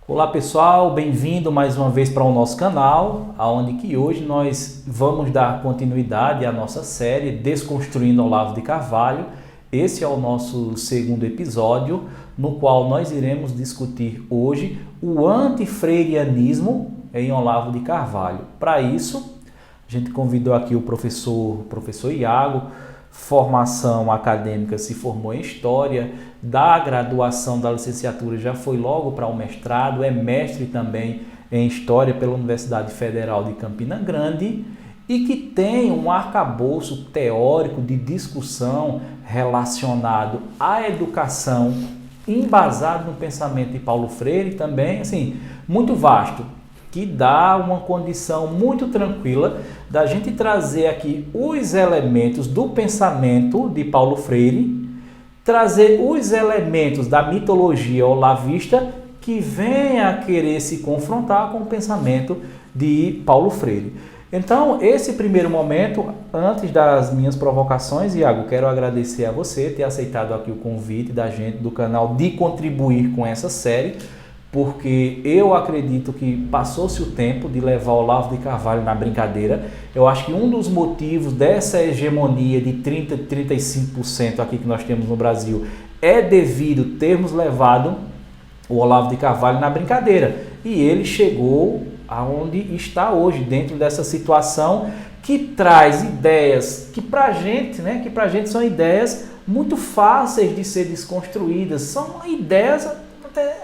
Olá pessoal, bem-vindo mais uma vez para o nosso canal, onde que hoje nós vamos dar continuidade à nossa série Desconstruindo Olavo de Carvalho. Esse é o nosso segundo episódio, no qual nós iremos discutir hoje o antifreirianismo em Olavo de Carvalho. Para isso, a gente convidou aqui o professor Iago, formação acadêmica, se formou em História, da graduação da licenciatura já foi logo para o mestrado, é mestre também em História pela Universidade Federal de Campina Grande e que tem um arcabouço teórico de discussão relacionado à educação, embasado no pensamento de Paulo Freire também, assim, muito vasto, que dá uma condição muito tranquila da gente trazer aqui os elementos do pensamento de Paulo Freire, trazer os elementos da mitologia olavista que vem a querer se confrontar com o pensamento de Paulo Freire. Então, esse primeiro momento, antes das minhas provocações, Iago, quero agradecer a você ter aceitado aqui o convite da gente, do canal, de contribuir com essa série, porque eu acredito que passou-se o tempo de levar Olavo de Carvalho na brincadeira. Eu acho que um dos motivos dessa hegemonia de 30%, 35% aqui que nós temos no Brasil é devido termos levado o Olavo de Carvalho na brincadeira. E ele chegou aonde está hoje, dentro dessa situação que traz ideias que pra gente são ideias muito fáceis de ser desconstruídas, são ideias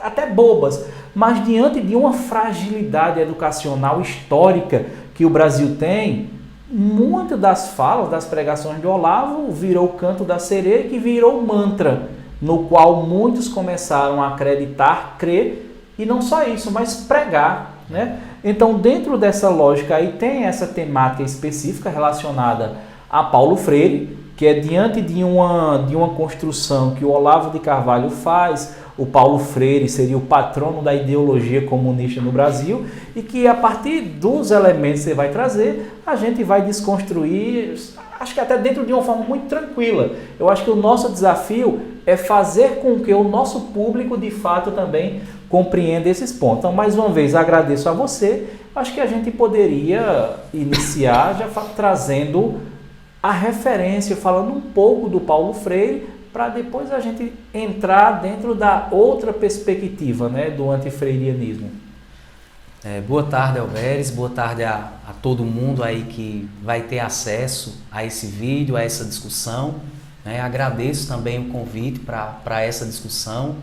até bobas, mas diante de uma fragilidade educacional histórica que o Brasil tem, muitas das falas, das pregações de Olavo virou o canto da sereia, que virou mantra, no qual muitos começaram a acreditar, crer, e não só isso, mas pregar, né? Então, dentro dessa lógica aí, tem essa temática específica relacionada a Paulo Freire, que é diante de uma construção que o Olavo de Carvalho faz. O Paulo Freire seria o patrono da ideologia comunista no Brasil e que a partir dos elementos que você vai trazer, a gente vai desconstruir, acho que até dentro de uma forma muito tranquila. Eu acho que o nosso desafio é fazer com que o nosso público de fato também compreenda esses pontos. Então, mais uma vez, agradeço a você. Acho que a gente poderia iniciar já trazendo a referência, falando um pouco do Paulo Freire, para depois a gente entrar dentro da outra perspectiva, né, do antifreirianismo. Boa tarde, Alveres, boa tarde a todo mundo aí que vai ter acesso a esse vídeo, a essa discussão. Agradeço também o convite para essa discussão,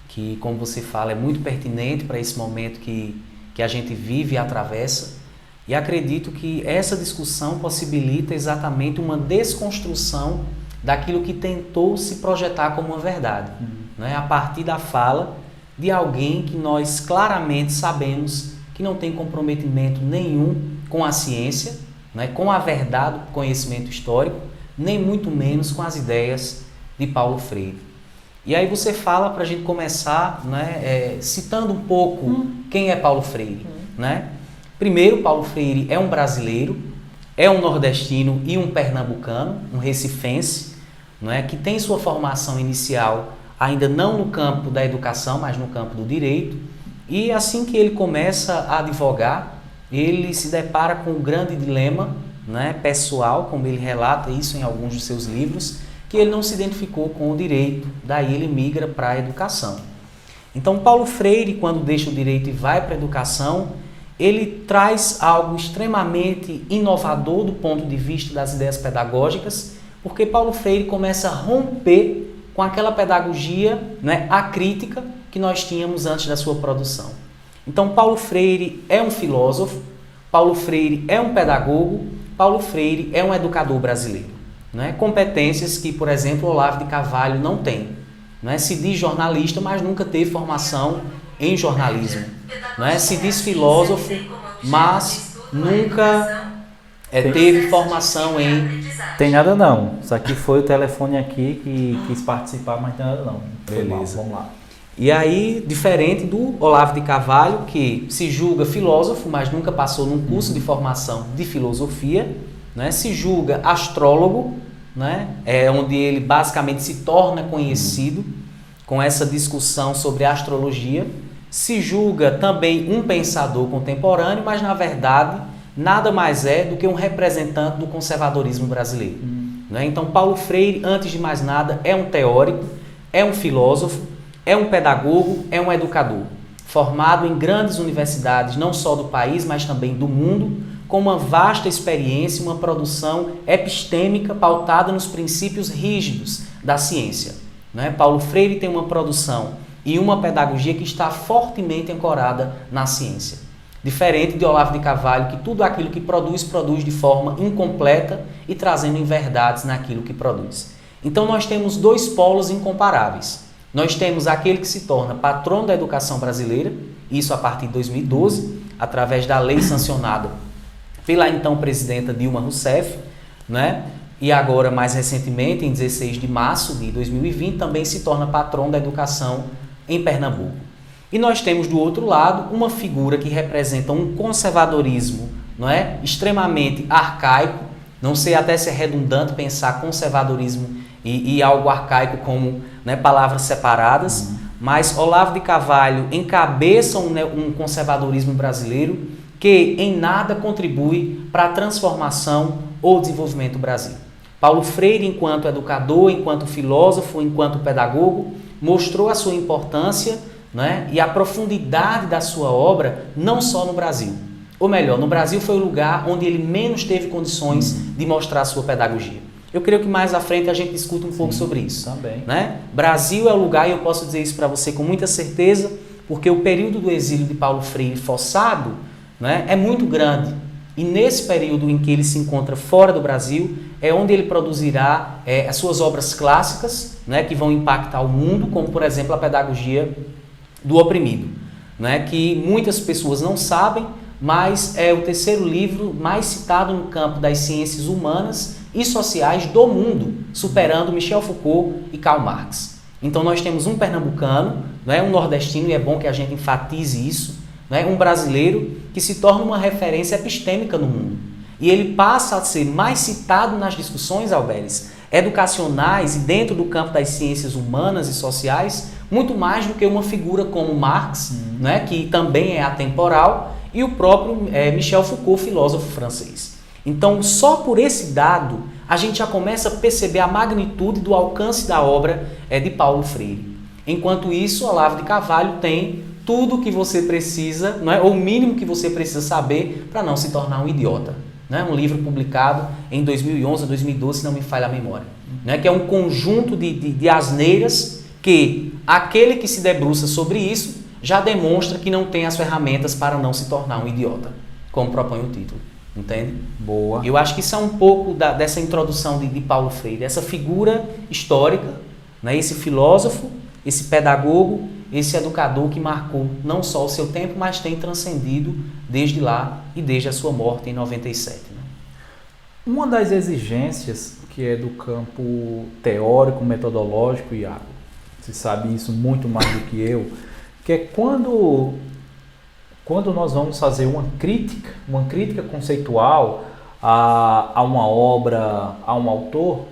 que, como você fala, é muito pertinente para esse momento que a gente vive e atravessa. E acredito que essa discussão possibilita exatamente uma desconstrução daquilo que tentou se projetar como uma verdade, né? A partir da fala de alguém que nós claramente sabemos que não tem comprometimento nenhum com a ciência, né? Com a verdade, o conhecimento histórico, nem muito menos com as ideias de Paulo Freire. E aí você fala, para a gente começar, né, citando um pouco quem é Paulo Freire, né? Primeiro, Paulo Freire é um brasileiro, é um nordestino e um pernambucano, um recifense, não é, que tem sua formação inicial ainda não no campo da educação, mas no campo do direito. E assim que ele começa a advogar, ele se depara com um grande dilema, né, pessoal, como ele relata isso em alguns dos seus livros, que ele não se identificou com o direito, daí ele migra para a educação. Então, Paulo Freire, quando deixa o direito e vai para a educação, ele traz algo extremamente inovador do ponto de vista das ideias pedagógicas, porque Paulo Freire começa a romper com aquela pedagogia, né, acrítica que nós tínhamos antes da sua produção. Então, Paulo Freire é um filósofo, Paulo Freire é um pedagogo, Paulo Freire é um educador brasileiro, né? Competências que, por exemplo, Olavo de Carvalho não tem, né? Se diz jornalista, mas nunca teve formação em jornalismo, né? Se diz filósofo, mas nunca teve formação em... Tem nada não, isso aqui foi o telefone aqui que quis participar, mas tem nada não. Beleza. Vamos lá. E aí, diferente do Olavo de Carvalho, que se julga filósofo, mas nunca passou num curso de formação de filosofia, né? Se julga astrólogo, né? É onde ele basicamente se torna conhecido com essa discussão sobre astrologia. se julga também um pensador contemporâneo, mas na verdade nada mais é do que um representante do conservadorismo brasileiro. Né? Então Paulo Freire, antes de mais nada, é um teórico, é um filósofo, é um pedagogo, é um educador, formado em grandes universidades, não só do país, mas também do mundo, com uma vasta experiência, uma produção epistêmica pautada nos princípios rígidos da ciência. Né? Paulo Freire tem uma produção e uma pedagogia que está fortemente ancorada na ciência. Diferente de Olavo de Carvalho, que tudo aquilo que produz de forma incompleta e trazendo inverdades naquilo que produz. Então nós temos dois polos incomparáveis. Nós temos aquele que se torna patrono da educação brasileira, isso a partir de 2012, através da lei sancionada pela então presidenta Dilma Rousseff, né? E agora, mais recentemente, em 16 de março de 2020, também se torna patrono da educação em Pernambuco. E nós temos do outro lado uma figura que representa um conservadorismo, não é? Extremamente arcaico, não sei até se é redundante pensar conservadorismo e algo arcaico como, né, palavras separadas, mas Olavo de Carvalho encabeça um conservadorismo brasileiro que em nada contribui para a transformação ou desenvolvimento do Brasil. Paulo Freire, enquanto educador, enquanto filósofo, enquanto pedagogo, mostrou a sua importância, né, e a profundidade da sua obra, não só no Brasil. Ou melhor, no Brasil foi o lugar onde ele menos teve condições de mostrar a sua pedagogia. Eu creio que mais à frente a gente discuta um pouco sobre isso. Também. Né? Brasil é o lugar, e eu posso dizer isso para você com muita certeza, porque o período do exílio de Paulo Freire forçado, né, é muito grande. E nesse período em que ele se encontra fora do Brasil, é onde ele produzirá as suas obras clássicas, né, que vão impactar o mundo, como por exemplo a pedagogia do oprimido, né, que muitas pessoas não sabem, mas é o terceiro livro mais citado no campo das ciências humanas e sociais do mundo, superando Michel Foucault e Karl Marx. Então nós temos um pernambucano, né, um nordestino, e é bom que a gente enfatize isso, né, um brasileiro que se torna uma referência epistêmica no mundo. E ele passa a ser mais citado nas discussões, Alberes, educacionais e dentro do campo das ciências humanas e sociais, muito mais do que uma figura como Marx, né, que também é atemporal, e o próprio Michel Foucault, filósofo francês. Então, só por esse dado, a gente já começa a perceber a magnitude do alcance da obra de Paulo Freire. Enquanto isso, Olavo de Carvalho tem tudo o que você precisa, não é? Ou o mínimo que você precisa saber para não se tornar um idiota. Né? Um livro publicado em 2011 ou 2012, se não me falha a memória. Né? Que é um conjunto de asneiras que aquele que se debruça sobre isso já demonstra que não tem as ferramentas para não se tornar um idiota, como propõe o título. Entende? Boa. Eu acho que isso é um pouco dessa introdução de Paulo Freire, essa figura histórica, né? Esse filósofo, esse pedagogo, esse educador que marcou não só o seu tempo, mas tem transcendido desde lá e desde a sua morte em 97. Né? Uma das exigências que é do campo teórico, metodológico, Iago, você sabe isso muito mais do que eu, que é quando nós vamos fazer uma crítica conceitual a uma obra, a um autor,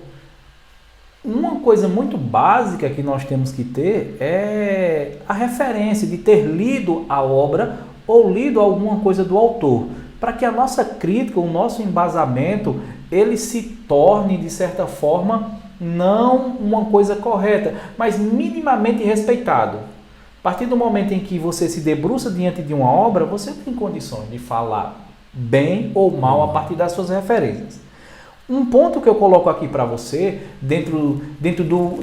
uma coisa muito básica que nós temos que ter é a referência de ter lido a obra ou lido alguma coisa do autor, para que a nossa crítica, o nosso embasamento, ele se torne, de certa forma, não uma coisa correta, mas minimamente respeitado. A partir do momento em que você se debruça diante de uma obra, você tem condições de falar bem ou mal a partir das suas referências. Um ponto que eu coloco aqui para você, dentro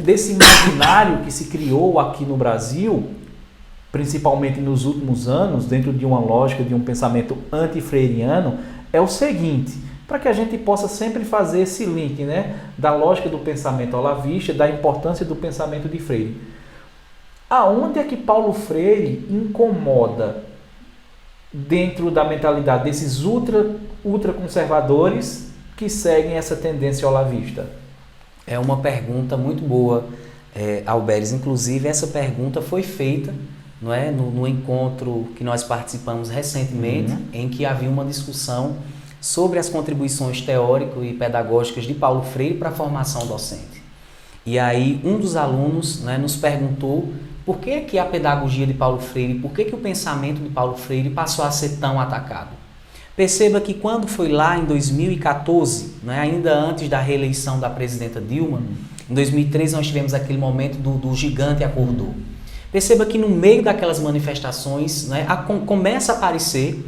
desse imaginário que se criou aqui no Brasil, principalmente nos últimos anos, dentro de uma lógica de um pensamento anti-freiriano, é o seguinte, para que a gente possa sempre fazer esse link, né, da lógica do pensamento olavista, da importância do pensamento de Freire. Aonde é que Paulo Freire incomoda dentro da mentalidade desses ultraconservadores que seguem essa tendência olavista? É uma pergunta muito boa, Alberes. Inclusive, essa pergunta foi feita, não é, no encontro que nós participamos recentemente, em que havia uma discussão sobre as contribuições teóricas e pedagógicas de Paulo Freire para a formação docente. E aí, um dos alunos, né, nos perguntou Por que que a pedagogia de Paulo Freire, por que que o pensamento de Paulo Freire passou a ser tão atacado? Perceba que quando foi lá em 2014, né, ainda antes da reeleição da presidenta Dilma, em 2013 nós tivemos aquele momento do gigante acordou. Perceba que no meio daquelas manifestações, né, começa a aparecer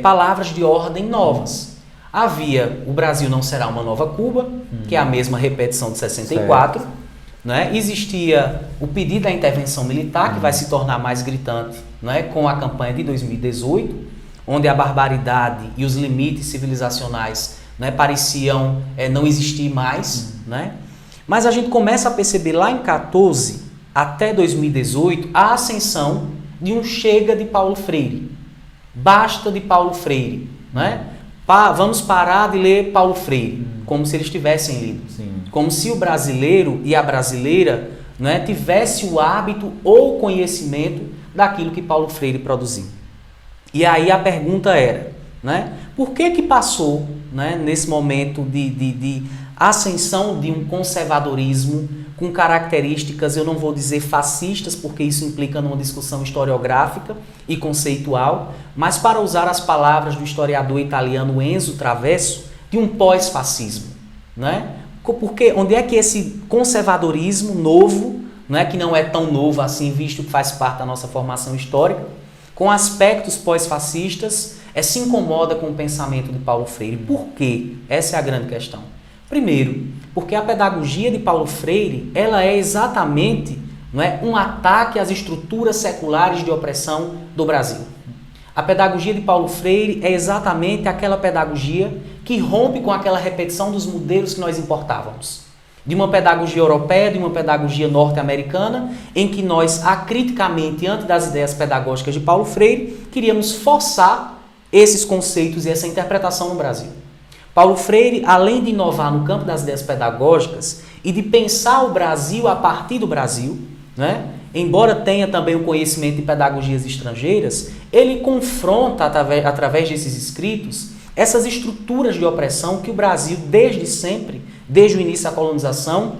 palavras de ordem novas. Havia o Brasil não será uma nova Cuba, que é a mesma repetição de 64. Né? Existia o pedido da intervenção militar, que vai se tornar mais gritante, né, com a campanha de 2018, onde a barbaridade e os limites civilizacionais, né, pareciam não existir mais. Né? Mas a gente começa a perceber lá em 14 até 2018 a ascensão de um chega de Paulo Freire. Basta de Paulo Freire. Né? Vamos parar de ler Paulo Freire, como se eles tivessem lido. Sim. Como se o brasileiro e a brasileira, né, tivesse o hábito ou conhecimento daquilo que Paulo Freire produziu. E aí a pergunta era, né, por que passou, né, nesse momento de ascensão de um conservadorismo com características, eu não vou dizer fascistas, porque isso implica numa discussão historiográfica e conceitual, mas para usar as palavras do historiador italiano Enzo Travesso, de um pós-fascismo, né? Porque onde é que esse conservadorismo novo, né, que não é tão novo assim, visto que faz parte da nossa formação histórica, com aspectos pós-fascistas, se incomoda com o pensamento de Paulo Freire? Por quê? Essa é a grande questão. Primeiro, porque a pedagogia de Paulo Freire, ela é exatamente, não é, um ataque às estruturas seculares de opressão do Brasil. A pedagogia de Paulo Freire é exatamente aquela pedagogia que rompe com aquela repetição dos modelos que nós importávamos. De uma pedagogia europeia, de uma pedagogia norte-americana, em que nós, acriticamente, diante das ideias pedagógicas de Paulo Freire, queríamos forçar esses conceitos e essa interpretação no Brasil. Paulo Freire, além de inovar no campo das ideias pedagógicas e de pensar o Brasil a partir do Brasil, né? Embora tenha também o conhecimento de pedagogias estrangeiras, ele confronta, através desses escritos, essas estruturas de opressão que o Brasil, desde sempre, desde o início da colonização,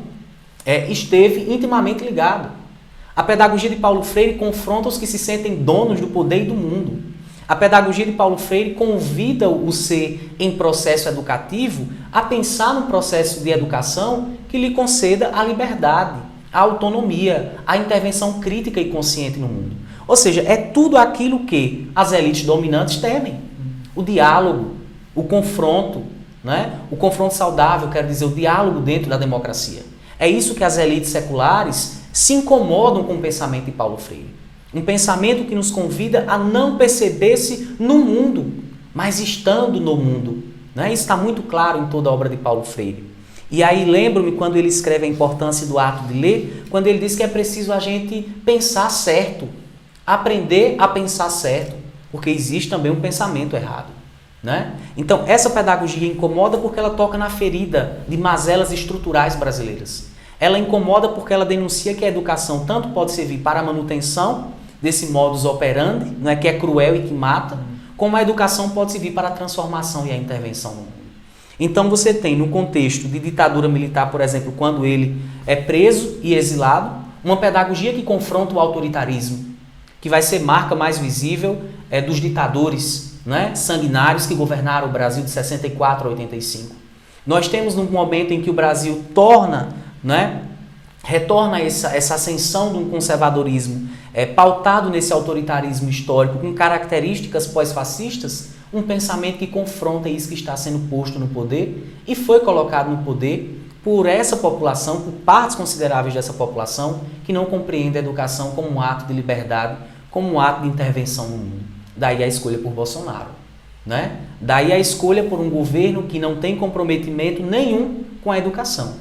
esteve intimamente ligado. A pedagogia de Paulo Freire confronta os que se sentem donos do poder e do mundo. A pedagogia de Paulo Freire convida o ser em processo educativo a pensar num processo de educação que lhe conceda a liberdade, a autonomia, a intervenção crítica e consciente no mundo. Ou seja, é tudo aquilo que as elites dominantes temem. O diálogo, o confronto, né? O confronto saudável, quero dizer, o diálogo dentro da democracia. É isso que as elites seculares se incomodam com o pensamento de Paulo Freire. Um pensamento que nos convida a não perceber-se no mundo, mas estando no mundo. Né? Isso está muito claro em toda a obra de Paulo Freire. E aí lembro-me quando ele escreve a importância do ato de ler, quando ele diz que é preciso a gente pensar certo, aprender a pensar certo, porque existe também um pensamento errado. Né? Então essa pedagogia incomoda porque ela toca na ferida de mazelas estruturais brasileiras. Ela incomoda porque ela denuncia que a educação tanto pode servir para a manutenção desse modus operandi, né, que é cruel e que mata, como a educação pode servir para a transformação e a intervenção no mundo. Então você tem, no contexto de ditadura militar, por exemplo, quando ele é preso e exilado, uma pedagogia que confronta o autoritarismo, que vai ser marca mais visível dos ditadores, né, sanguinários que governaram o Brasil de 64 a 85. Nós temos um momento em que o Brasil retorna essa ascensão de um conservadorismo pautado nesse autoritarismo histórico com características pós-fascistas, um pensamento que confronta isso que está sendo posto no poder e foi colocado no poder por essa população, por partes consideráveis dessa população que não compreende a educação como um ato de liberdade, como um ato de intervenção no mundo. Daí a escolha por Bolsonaro. Né? Daí a escolha por um governo que não tem comprometimento nenhum com a educação.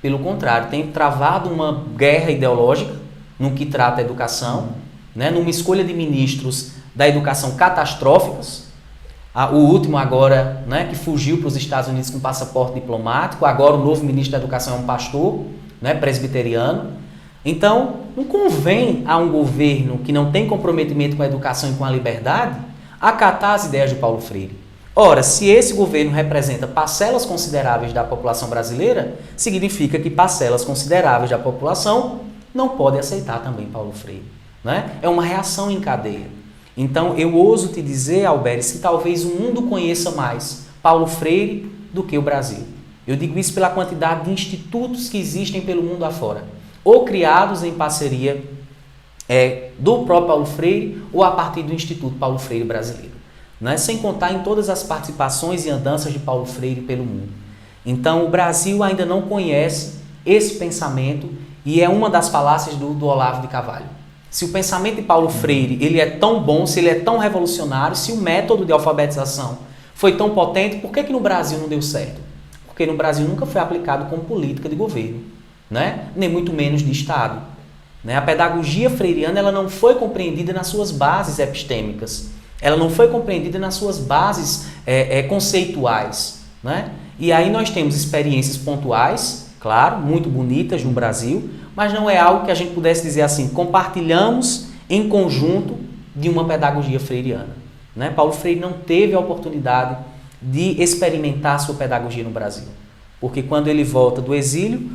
Pelo contrário, tem travado uma guerra ideológica no que trata a educação, né? Numa escolha de ministros da educação catastróficos. O último agora, né, que fugiu para os Estados Unidos com passaporte diplomático, agora o novo ministro da educação é um pastor, né, presbiteriano. Então, não convém a um governo que não tem comprometimento com a educação e com a liberdade acatar as ideias de Paulo Freire. Ora, se esse governo representa parcelas consideráveis da população brasileira, significa que parcelas consideráveis da população não pode aceitar também Paulo Freire. Né? É uma reação em cadeia. Então, eu ouso te dizer, Alberes, que talvez o mundo conheça mais Paulo Freire do que o Brasil. Eu digo isso pela quantidade de institutos que existem pelo mundo afora, ou criados em parceria do próprio Paulo Freire ou a partir do Instituto Paulo Freire Brasileiro. Né? Sem contar em todas as participações e andanças de Paulo Freire pelo mundo. Então, o Brasil ainda não conhece esse pensamento e é uma das falácias do Olavo de Carvalho. Se o pensamento de Paulo Freire ele é tão bom, se ele é tão revolucionário, se o método de alfabetização foi tão potente, por que no Brasil não deu certo? Porque no Brasil nunca foi aplicado como política de governo, né? Nem muito menos de Estado. Né? A pedagogia freiriana ela não foi compreendida nas suas bases epistêmicas, ela não foi compreendida nas suas bases conceituais. Né? E aí nós temos experiências pontuais, claro, muito bonitas no Brasil, mas não é algo que a gente pudesse dizer assim, compartilhamos em conjunto de uma pedagogia freiriana. Né? Paulo Freire não teve a oportunidade de experimentar a sua pedagogia no Brasil, porque quando ele volta do exílio,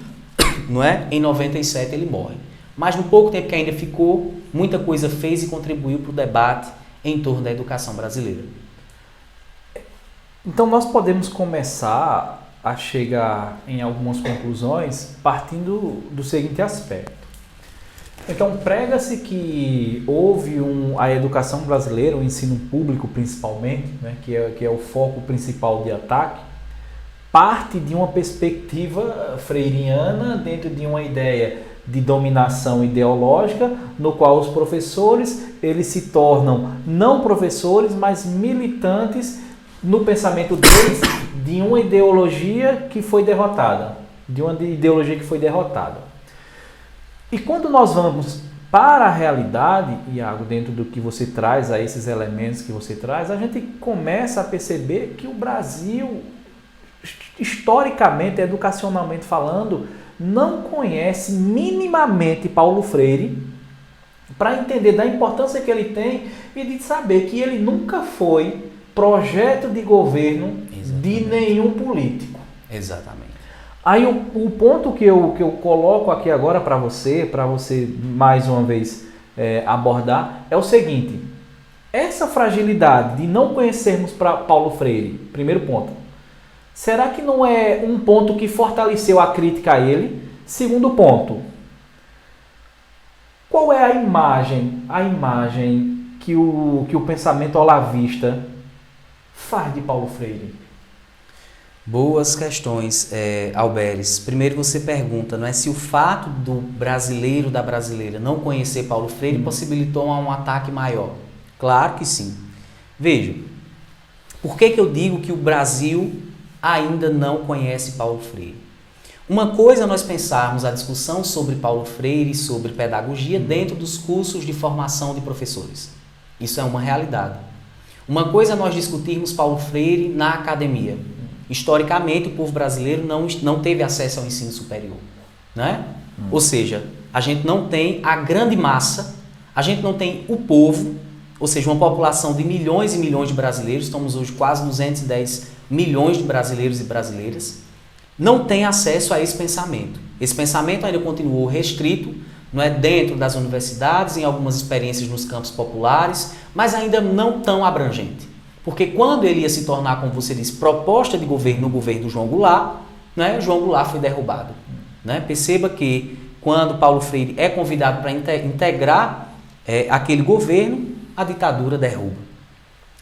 não é? Em 97 ele morre. Mas no pouco tempo que ainda ficou, muita coisa fez e contribuiu para o debate em torno da educação brasileira. Então nós podemos começar a chegar em algumas conclusões partindo do seguinte aspecto. Então prega-se que houve a educação brasileira, o ensino público principalmente, né, que é o foco principal de ataque, parte de uma perspectiva freiriana dentro de uma ideia de dominação ideológica, no qual os professores eles se tornam não professores, mas militantes no pensamento deles de uma ideologia que foi derrotada, E quando nós vamos para a realidade, Iago, dentro do que você traz, a esses elementos que você traz, a gente começa a perceber que o Brasil, historicamente, educacionalmente falando, não conhece minimamente Paulo Freire para entender da importância que ele tem e de saber que ele nunca foi projeto de governo de nenhum político. Exatamente. Aí o ponto que eu coloco aqui agora para você mais uma vez abordar é o seguinte: essa fragilidade de não conhecermos Paulo Freire, primeiro ponto, será que não é um ponto que fortaleceu a crítica a ele? Segundo ponto, qual é a imagem que o pensamento olavista faz de Paulo Freire? Boas questões, Alberes. Primeiro você pergunta, não é, se o fato do brasileiro, da brasileira não conhecer Paulo Freire possibilitou um ataque maior. Claro que sim. Veja, por que eu digo que o Brasil ainda não conhece Paulo Freire? Uma coisa é nós pensarmos a discussão sobre Paulo Freire, sobre pedagogia, dentro dos cursos de formação de professores. Isso é uma realidade. Uma coisa é nós discutirmos Paulo Freire na academia. Historicamente, o povo brasileiro não teve acesso ao ensino superior. Né? Ou seja, a gente não tem a grande massa, a gente não tem o povo, ou seja, uma população de milhões e milhões de brasileiros, estamos hoje quase 210 milhões de brasileiros e brasileiras, não tem acesso a esse pensamento. Esse pensamento ainda continuou restrito, não é, dentro das universidades, em algumas experiências nos campos populares, mas ainda não tão abrangente. Porque quando ele ia se tornar, como você disse, proposta de governo no governo do João Goulart, né, João Goulart foi derrubado. Né? Perceba que quando Paulo Freire é convidado para integrar aquele governo, a ditadura derruba.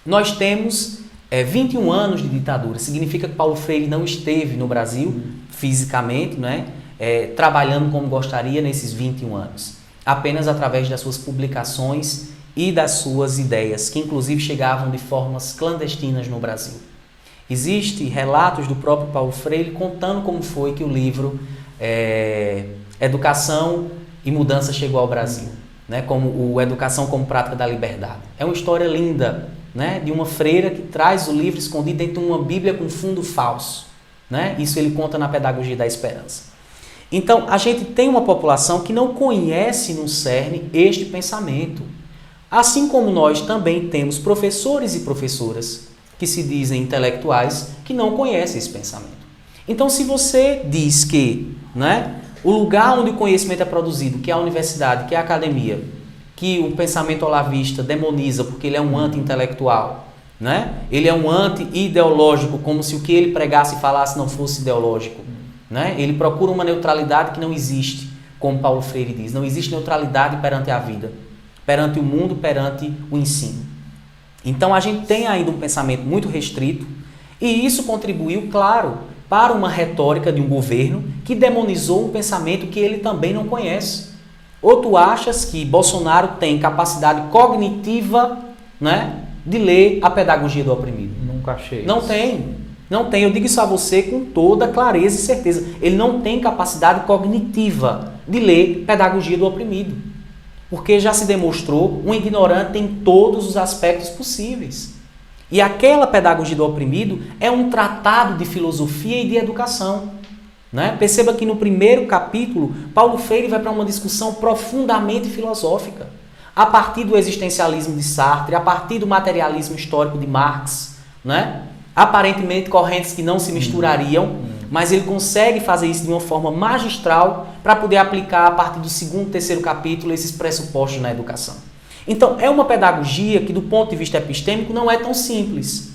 Nós temos 21 anos de ditadura, significa que Paulo Freire não esteve no Brasil fisicamente, né, trabalhando como gostaria nesses 21 anos, apenas através das suas publicações e das suas ideias, que inclusive chegavam de formas clandestinas no Brasil. Existem relatos do próprio Paulo Freire contando como foi que o livro Educação e Mudança chegou ao Brasil, né? Como o Educação como Prática da Liberdade. É uma história linda, né? De uma freira que traz o livro escondido dentro de uma Bíblia com fundo falso. Né? Isso ele conta na Pedagogia da Esperança. Então, a gente tem uma população que não conhece no cerne este pensamento. Assim como nós também temos professores e professoras que se dizem intelectuais que não conhecem esse pensamento. Então, se você diz que, né, O lugar onde o conhecimento é produzido, que é a universidade, que é a academia, que o pensamento olavista demoniza porque ele é um anti-intelectual, né? Ele é um anti-ideológico, como se o que ele pregasse e falasse não fosse ideológico, né? Ele procura uma neutralidade que não existe, como Paulo Freire diz. Não existe neutralidade perante a vida, perante o mundo, perante o ensino. Então a gente tem ainda um pensamento muito restrito e isso contribuiu, claro, para uma retórica de um governo que demonizou um pensamento que ele também não conhece. Ou tu achas que Bolsonaro tem capacidade cognitiva, né, de ler a pedagogia do oprimido? Nunca achei. Não tem. Não tem. Eu digo isso a você com toda clareza e certeza. Ele não tem capacidade cognitiva de ler pedagogia do oprimido. Porque já se demonstrou um ignorante em todos os aspectos possíveis. E aquela pedagogia do oprimido é um tratado de filosofia e de educação. Né? Perceba que no primeiro capítulo, Paulo Freire vai para uma discussão profundamente filosófica. A partir do existencialismo de Sartre, a partir do materialismo histórico de Marx, né? Aparentemente correntes que não se misturariam, mas ele consegue fazer isso de uma forma magistral para poder aplicar a partir do segundo, terceiro capítulo esses pressupostos na educação. Então, é uma pedagogia que do ponto de vista epistêmico não é tão simples.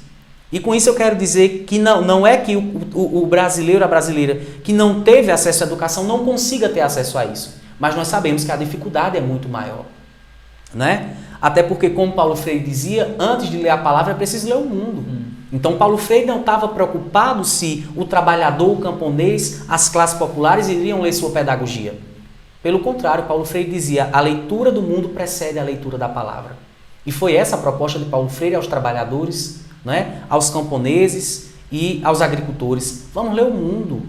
E com isso eu quero dizer que não é que o brasileiro, a brasileira que não teve acesso à educação não consiga ter acesso a isso. Mas nós sabemos que a dificuldade é muito maior. Né? Até porque, como Paulo Freire dizia, antes de ler a palavra é preciso ler o mundo. Então Paulo Freire não estava preocupado se o trabalhador, o camponês, as classes populares iriam ler sua pedagogia. Pelo contrário, Paulo Freire dizia, a leitura do mundo precede a leitura da palavra. E foi essa a proposta de Paulo Freire aos trabalhadores, né, aos camponeses e aos agricultores. Vamos ler o mundo.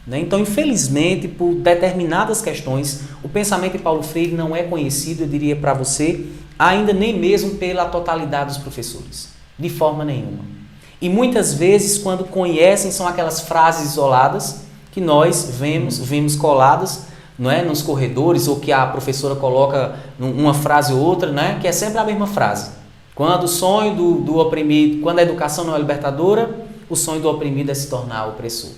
Né? Então, infelizmente, por determinadas questões, o pensamento de Paulo Freire não é conhecido, eu diria para você, ainda nem mesmo pela totalidade dos professores. De forma nenhuma. E muitas vezes, quando conhecem, são aquelas frases isoladas que nós vemos coladas, não é, nos corredores, ou que a professora coloca uma frase ou outra, né, que é sempre a mesma frase. Quando o sonho do oprimido, quando a educação não é libertadora, o sonho do oprimido é se tornar opressor.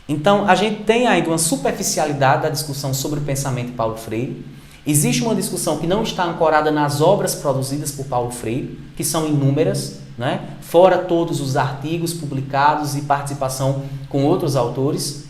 Então, a gente tem ainda uma superficialidade da discussão sobre o pensamento de Paulo Freire. Existe uma discussão que não está ancorada nas obras produzidas por Paulo Freire, que são inúmeras, né? Fora todos os artigos publicados e participação com outros autores,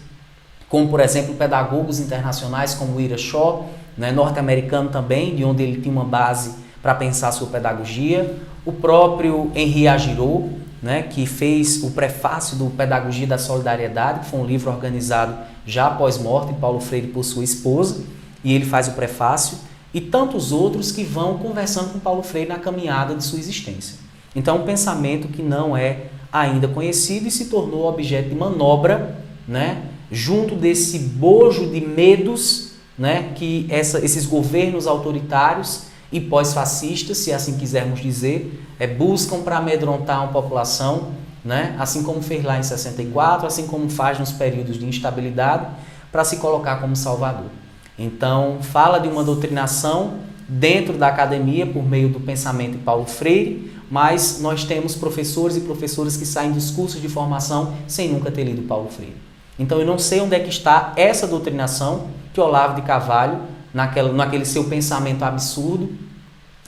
como, por exemplo, pedagogos internacionais como Ira Shaw, né? Norte-americano também, de onde ele tinha uma base para pensar sua pedagogia. O próprio Henri Agirot, né, que fez o prefácio do Pedagogia da Solidariedade, que foi um livro organizado já após morte de Paulo Freire por sua esposa, e ele faz o prefácio, e tantos outros que vão conversando com Paulo Freire na caminhada de sua existência. Então, um pensamento que não é ainda conhecido e se tornou objeto de manobra, né, junto desse bojo de medos, né, que esses governos autoritários e pós-fascistas, se assim quisermos dizer, buscam para amedrontar uma população, né? Assim como fez lá em 64, assim como faz nos períodos de instabilidade, para se colocar como salvador. Então, fala de uma doutrinação dentro da academia por meio do pensamento de Paulo Freire, mas nós temos professores e professoras que saem dos cursos de formação sem nunca ter lido Paulo Freire. Então, eu não sei onde é que está essa doutrinação que Olavo de Carvalho, naquele seu pensamento absurdo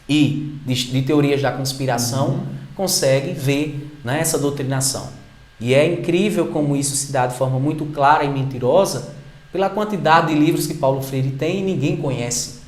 e de teorias da conspiração, consegue ver, né, essa doutrinação. E é incrível como isso se dá de forma muito clara e mentirosa pela quantidade de livros que Paulo Freire tem e ninguém conhece.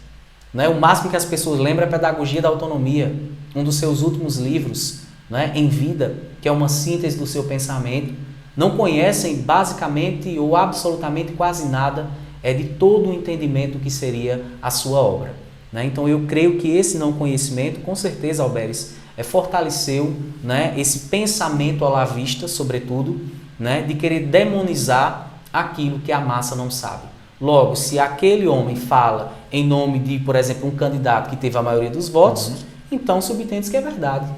Né? O máximo que as pessoas lembram é a Pedagogia da Autonomia, um dos seus últimos livros, né, em vida, que é uma síntese do seu pensamento. Não conhecem basicamente ou absolutamente quase nada de todo o entendimento que seria a sua obra. Né? Então eu creio que esse não conhecimento, com certeza, Alberes, fortaleceu, né, esse pensamento olavista, sobretudo, né, de querer demonizar aquilo que a massa não sabe. Logo, se aquele homem fala em nome de, por exemplo, um candidato que teve a maioria dos votos, então subtende-se que é verdade.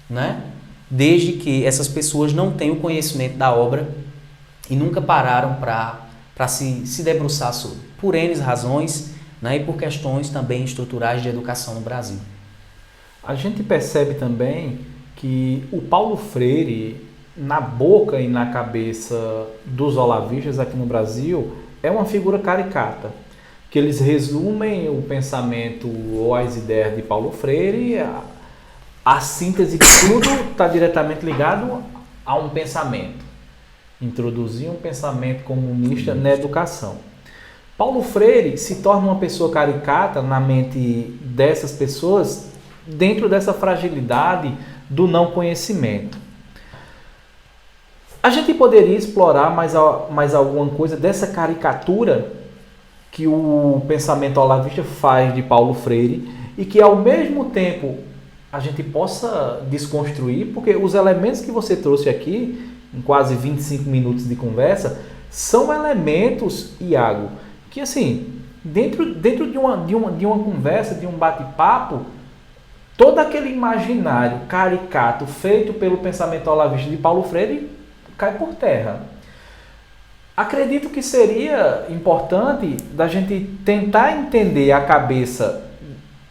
Né? Desde que essas pessoas não tenham conhecimento da obra e nunca pararam para se debruçar sobre, por N razões, né, e por questões também estruturais de educação no Brasil. A gente percebe também que o Paulo Freire, na boca e na cabeça dos olavistas aqui no Brasil, é uma figura caricata, que eles resumem o pensamento ou as ideias de Paulo Freire, a síntese de tudo está diretamente ligado a um pensamento. Introduzir um pensamento comunista na educação. Paulo Freire se torna uma pessoa caricata na mente dessas pessoas dentro dessa fragilidade do não conhecimento. A gente poderia explorar mais alguma coisa dessa caricatura que o pensamento olavista faz de Paulo Freire e que ao mesmo tempo a gente possa desconstruir, porque os elementos que você trouxe aqui, em quase 25 minutos de conversa, são elementos, Iago, que assim, dentro de uma conversa, de um bate-papo, todo aquele imaginário caricato feito pelo pensamento olavista de Paulo Freire cai por terra. Acredito que seria importante da gente tentar entender a cabeça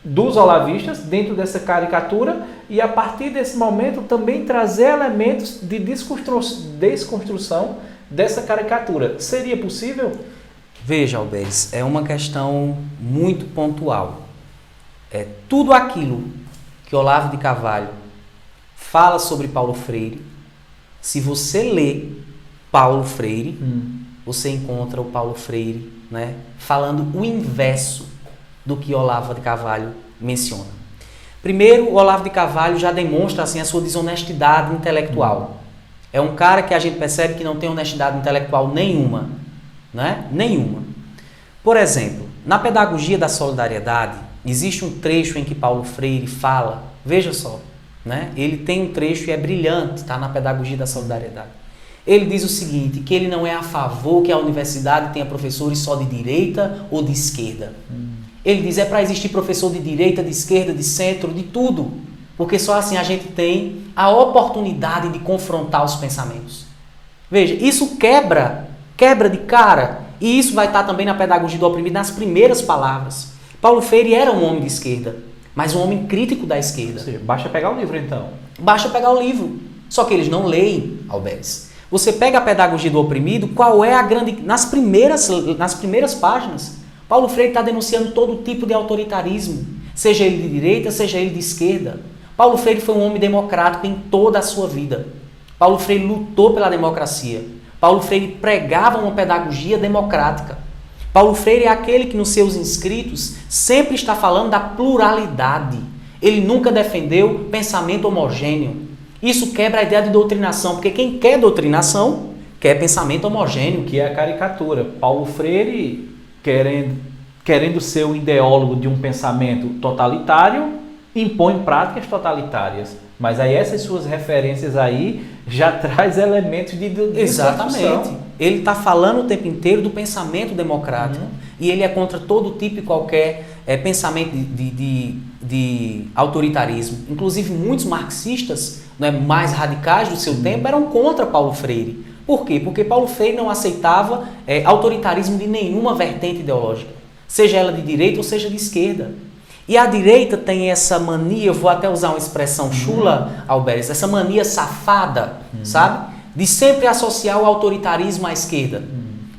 dos olavistas dentro dessa caricatura e a partir desse momento também trazer elementos de desconstrução dessa caricatura. Seria possível? Veja, Alberes, é uma questão muito pontual. Tudo aquilo que Olavo de Carvalho fala sobre Paulo Freire, se você lê Paulo Freire, você encontra o Paulo Freire, né, falando o inverso do que Olavo de Carvalho menciona. Primeiro, o Olavo de Carvalho já demonstra assim, a sua desonestidade intelectual. É um cara que a gente percebe que não tem honestidade intelectual nenhuma. Né? Nenhuma. Por exemplo, na Pedagogia da Solidariedade, existe um trecho em que Paulo Freire fala, veja só, né? Ele tem um trecho e é brilhante, está na Pedagogia da Solidariedade. Ele diz o seguinte, que ele não é a favor que a universidade tenha professores só de direita ou de esquerda. Ele diz, é para existir professor de direita, de esquerda, de centro, de tudo. Porque só assim a gente tem a oportunidade de confrontar os pensamentos. Veja, isso quebra de cara. E isso vai estar também na Pedagogia do Oprimido, nas primeiras palavras. Paulo Freire era um homem de esquerda, mas um homem crítico da esquerda. Ou seja, basta pegar o livro então. Basta pegar o livro. Só que eles não leem, Alberes. Você pega a Pedagogia do Oprimido, qual é a grande... Nas primeiras páginas, Paulo Freire está denunciando todo tipo de autoritarismo, seja ele de direita, seja ele de esquerda. Paulo Freire foi um homem democrático em toda a sua vida. Paulo Freire lutou pela democracia. Paulo Freire pregava uma pedagogia democrática. Paulo Freire é aquele que nos seus inscritos sempre está falando da pluralidade. Ele nunca defendeu pensamento homogêneo. Isso quebra a ideia de doutrinação, porque quem quer doutrinação quer pensamento homogêneo. Que é a caricatura. Paulo Freire, querendo ser o ideólogo de um pensamento totalitário, impõe práticas totalitárias. Mas aí essas suas referências aí já traz elementos de Exatamente. Ele está falando o tempo inteiro do pensamento democrático. E ele é contra todo tipo e qualquer pensamento de autoritarismo. Inclusive muitos marxistas, né, mais radicais do seu tempo eram contra Paulo Freire. Por quê? Porque Paulo Freire não aceitava autoritarismo de nenhuma vertente ideológica. Seja ela de direita ou seja de esquerda. E a direita tem essa mania, eu vou até usar uma expressão chula, Alberes, essa mania safada, sabe? De sempre associar o autoritarismo à esquerda.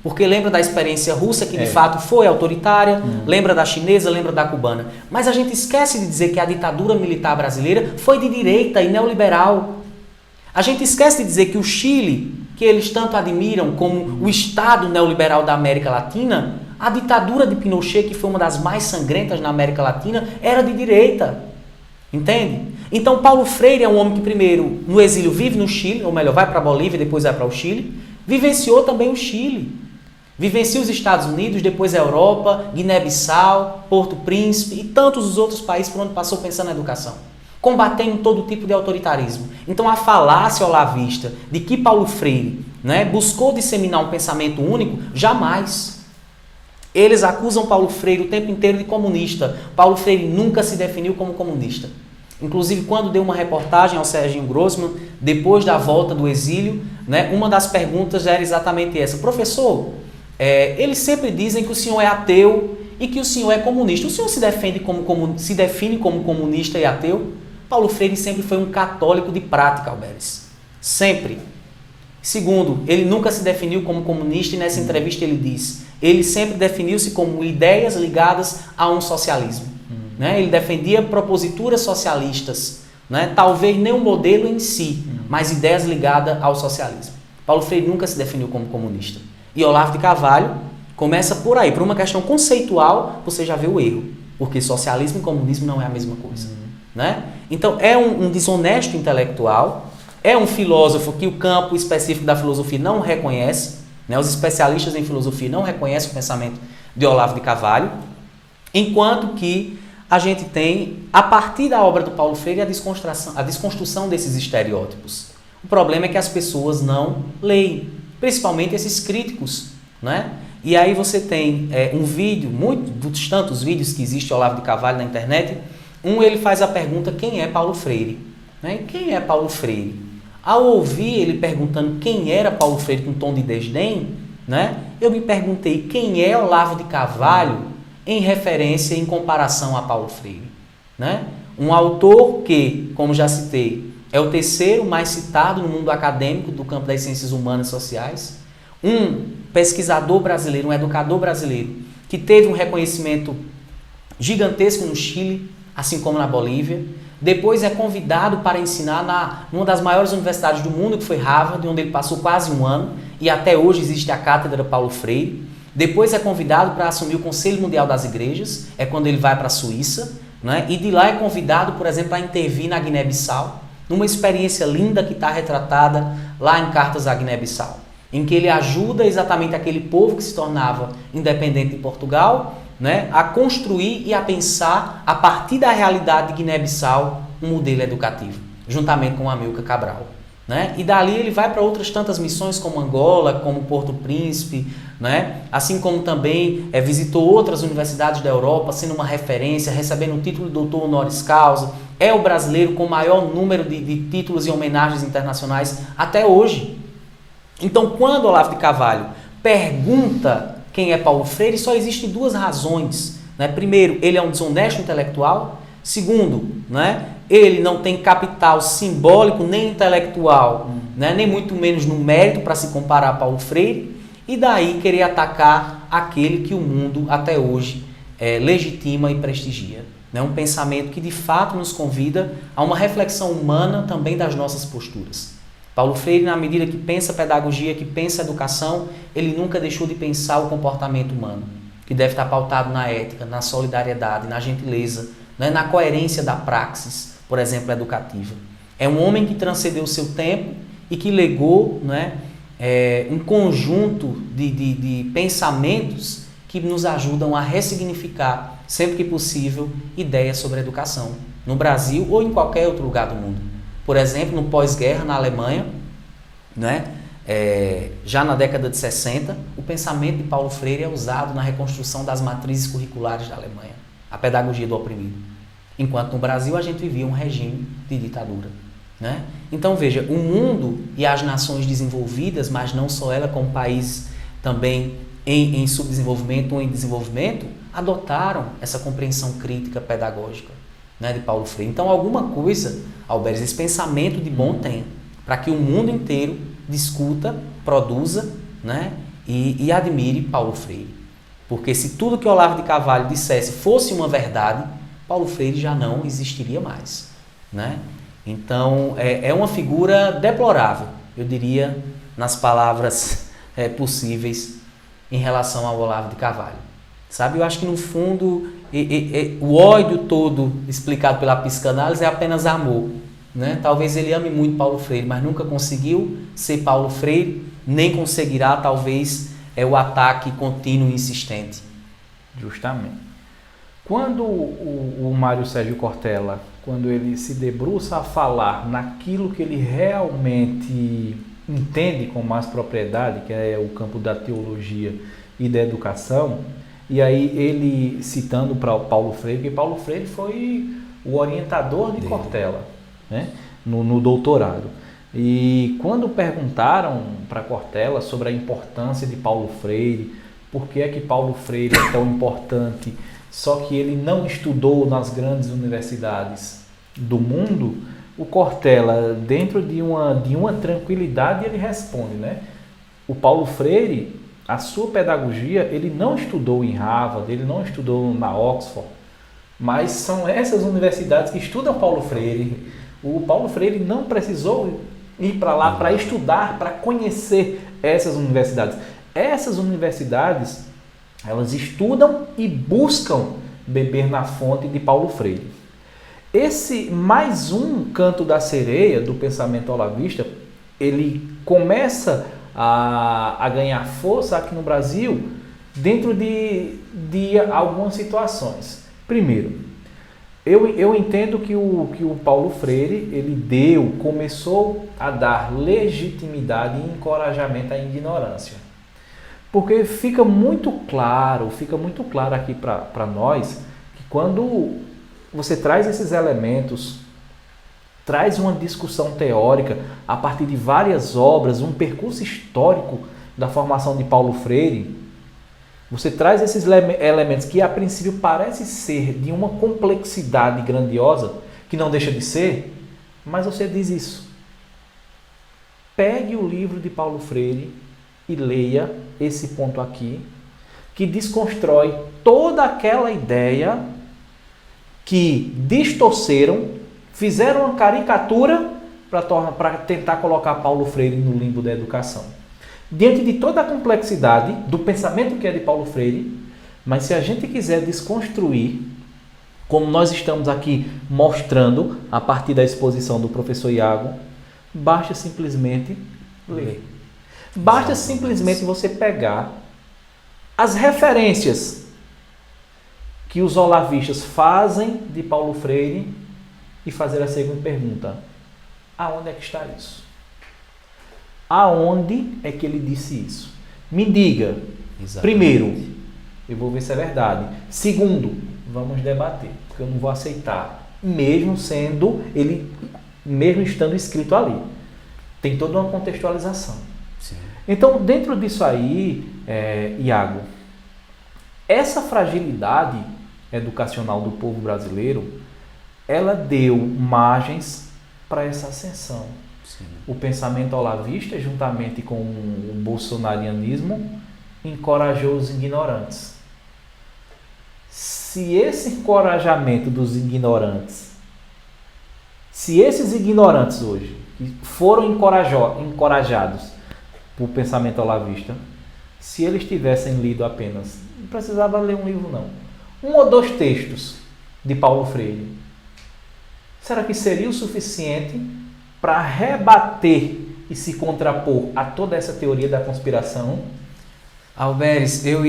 Porque lembra da experiência russa, que de fato foi autoritária, lembra da chinesa, lembra da cubana. Mas a gente esquece de dizer que a ditadura militar brasileira foi de direita e neoliberal. A gente esquece de dizer que o Chile, que eles tanto admiram como o Estado neoliberal da América Latina, a ditadura de Pinochet, que foi uma das mais sangrentas na América Latina, era de direita. Entende? Então Paulo Freire é um homem que primeiro no exílio vive no Chile, ou melhor, vai para a Bolívia, depois vai para o Chile, vivenciou também o Chile. Vivencia os Estados Unidos, depois a Europa, Guiné-Bissau, Porto Príncipe e tantos os outros países por onde passou pensando na educação. Combatendo todo tipo de autoritarismo. Então a falácia olavista de que Paulo Freire, né, buscou disseminar um pensamento único, jamais. Eles acusam Paulo Freire o tempo inteiro de comunista. Paulo Freire nunca se definiu como comunista. Inclusive, quando deu uma reportagem ao Serginho Grossman, depois da volta do exílio, né, uma das perguntas era exatamente essa. Professor, eles sempre dizem que o senhor é ateu e que o senhor é comunista. O senhor se define como comunista e ateu? Paulo Freire sempre foi um católico de prática, Alberes. Sempre. Segundo, ele nunca se definiu como comunista e nessa entrevista ele diz, ele sempre definiu-se como ideias ligadas a um socialismo. Né? Ele defendia proposituras socialistas, né? Talvez nem o modelo em si, mas ideias ligadas ao socialismo. Paulo Freire nunca se definiu como comunista. E Olavo de Carvalho começa por aí, por uma questão conceitual, você já vê o erro, porque socialismo e comunismo não é a mesma coisa. Né? Então é um desonesto intelectual, é um filósofo que o campo específico da filosofia não reconhece, né? Os especialistas em filosofia não reconhecem o pensamento de Olavo de Carvalho, enquanto que a gente tem, a partir da obra do Paulo Freire, a desconstrução desses estereótipos. O problema é que as pessoas não leem, principalmente esses críticos. Né? E aí você tem um vídeo, dos tantos vídeos que existe Olavo de Carvalho na internet, ele faz a pergunta, quem é Paulo Freire? Né? Quem é Paulo Freire? Ao ouvir ele perguntando quem era Paulo Freire com um tom de desdém, né, eu me perguntei quem é Olavo de Carvalho em referência, em comparação a Paulo Freire. Né? Um autor que, como já citei, é o terceiro mais citado no mundo acadêmico do campo das ciências humanas e sociais, um pesquisador brasileiro, um educador brasileiro, que teve um reconhecimento gigantesco no Chile, assim como na Bolívia. Depois é convidado para ensinar numa das maiores universidades do mundo, que foi Harvard, onde ele passou quase um ano, e até hoje existe a Cátedra Paulo Freire. Depois é convidado para assumir o Conselho Mundial das Igrejas, é quando ele vai para a Suíça, né? E de lá é convidado, por exemplo, a intervir na Guiné-Bissau, numa experiência linda que está retratada lá em Cartas à Guiné-Bissau, em que ele ajuda exatamente aquele povo que se tornava independente de Portugal, né, a construir e a pensar, a partir da realidade de Guiné-Bissau, um modelo educativo, juntamente com Amílcar Cabral. Né? E dali ele vai para outras tantas missões, como Angola, como Porto Príncipe, né? Assim como também visitou outras universidades da Europa, sendo uma referência, recebendo o título de doutor honoris causa. É o brasileiro com maior número de títulos e homenagens internacionais até hoje. Então, quando Olavo de Carvalho pergunta quem é Paulo Freire, só existem duas razões. Né? Primeiro, ele é um desonesto intelectual. Segundo, né, ele não tem capital simbólico nem intelectual, né, nem muito menos numérico para se comparar a Paulo Freire, e daí querer atacar aquele que o mundo até hoje legitima e prestigia. Né? Um pensamento que de fato nos convida a uma reflexão humana também das nossas posturas. Paulo Freire, na medida que pensa pedagogia, que pensa educação, ele nunca deixou de pensar o comportamento humano, que deve estar pautado na ética, na solidariedade, na gentileza, né, na coerência da praxis, por exemplo, educativa. É um homem que transcendeu o seu tempo e que legou, né, um conjunto de pensamentos que nos ajudam a ressignificar, sempre que possível, ideias sobre a educação, no Brasil ou em qualquer outro lugar do mundo. Por exemplo, no pós-guerra, na Alemanha, né, já na década de 60, o pensamento de Paulo Freire é usado na reconstrução das matrizes curriculares da Alemanha, a pedagogia do oprimido. Enquanto no Brasil a gente vivia um regime de ditadura. Né? Então veja, o mundo e as nações desenvolvidas, mas não só ela, como países também em subdesenvolvimento ou em desenvolvimento, adotaram essa compreensão crítica pedagógica, né, de Paulo Freire. Então alguma coisa, Alberes, esse pensamento de bom tem, para que o mundo inteiro discuta, produza, né, e admire Paulo Freire. Porque se tudo que Olavo de Carvalho dissesse fosse uma verdade, Paulo Freire já não existiria mais. Né? Então, é uma figura deplorável, eu diria, nas palavras possíveis em relação ao Olavo de Carvalho. Sabe? Eu acho que, no fundo, o ódio todo explicado pela psicanálise é apenas amor. Né? Talvez ele ame muito Paulo Freire, mas nunca conseguiu ser Paulo Freire, nem conseguirá, talvez, o ataque contínuo e insistente. Justamente. Quando o Mário Sérgio Cortella, quando ele se debruça a falar naquilo que ele realmente entende com mais propriedade, que é o campo da teologia e da educação, e aí ele citando para Paulo Freire, que Paulo Freire foi o orientador de Cortella, né, no doutorado. E quando perguntaram para Cortella sobre a importância de Paulo Freire, por que é que Paulo Freire é tão importante, só que ele não estudou nas grandes universidades do mundo, o Cortella, dentro de uma tranquilidade, ele responde, né? O Paulo Freire, a sua pedagogia, ele não estudou em Harvard, ele não estudou na Oxford, mas são essas universidades que estudam Paulo Freire. O Paulo Freire não precisou ir para lá para estudar, para conhecer essas universidades. Essas universidades, elas estudam e buscam beber na fonte de Paulo Freire. Esse mais um canto da sereia do pensamento olavista, ele começa a ganhar força aqui no Brasil dentro de algumas situações. Primeiro, eu entendo que o Paulo Freire começou a dar legitimidade e encorajamento à ignorância. Porque fica muito claro aqui para nós que quando você traz esses elementos, traz uma discussão teórica a partir de várias obras, um percurso histórico da formação de Paulo Freire, você traz esses elementos que a princípio parecem ser de uma complexidade grandiosa, que não deixa de ser, mas você diz isso. Pegue o livro de Paulo Freire e leia esse ponto aqui, que desconstrói toda aquela ideia que distorceram, fizeram uma caricatura para tentar colocar Paulo Freire no limbo da educação. Diante de toda a complexidade do pensamento que é de Paulo Freire, mas se a gente quiser desconstruir, como nós estamos aqui mostrando a partir da exposição do professor Iago, basta simplesmente ler. Basta simplesmente você pegar as referências que os olavistas fazem de Paulo Freire e fazer a segunda pergunta: aonde é que está isso? Aonde é que ele disse isso? Me diga. Exatamente. Primeiro, eu vou ver se é verdade. Segundo, vamos debater, porque eu não vou aceitar, mesmo estando escrito ali. Tem toda uma contextualização. Sim. Então, dentro disso aí, Iago, essa fragilidade educacional do povo brasileiro, ela deu margens para essa ascensão. Sim. O pensamento olavista, juntamente com o bolsonarianismo, encorajou os ignorantes. Se esse encorajamento dos ignorantes, se esses ignorantes hoje foram encorajados por pensamento olavista, se eles tivessem lido apenas, não precisava ler um livro não, 1 ou 2 textos de Paulo Freire, será que seria o suficiente para rebater e se contrapor a toda essa teoria da conspiração? Alberes, eu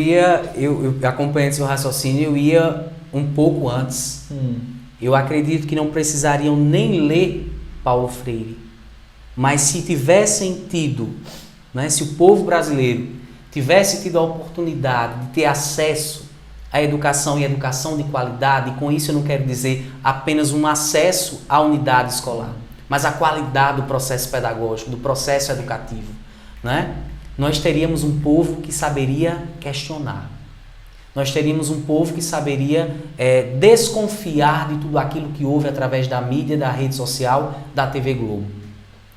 acompanhando seu raciocínio, eu ia um pouco antes. Eu acredito que não precisariam nem ler Paulo Freire, mas se tivessem tido, né, se o povo brasileiro tivesse tido a oportunidade de ter acesso à educação e educação de qualidade, e com isso eu não quero dizer apenas um acesso à unidade escolar, mas a qualidade do processo pedagógico, do processo educativo, né? Nós teríamos um povo que saberia questionar. Nós teríamos um povo que saberia desconfiar de tudo aquilo que houve através da mídia, da rede social, da TV Globo,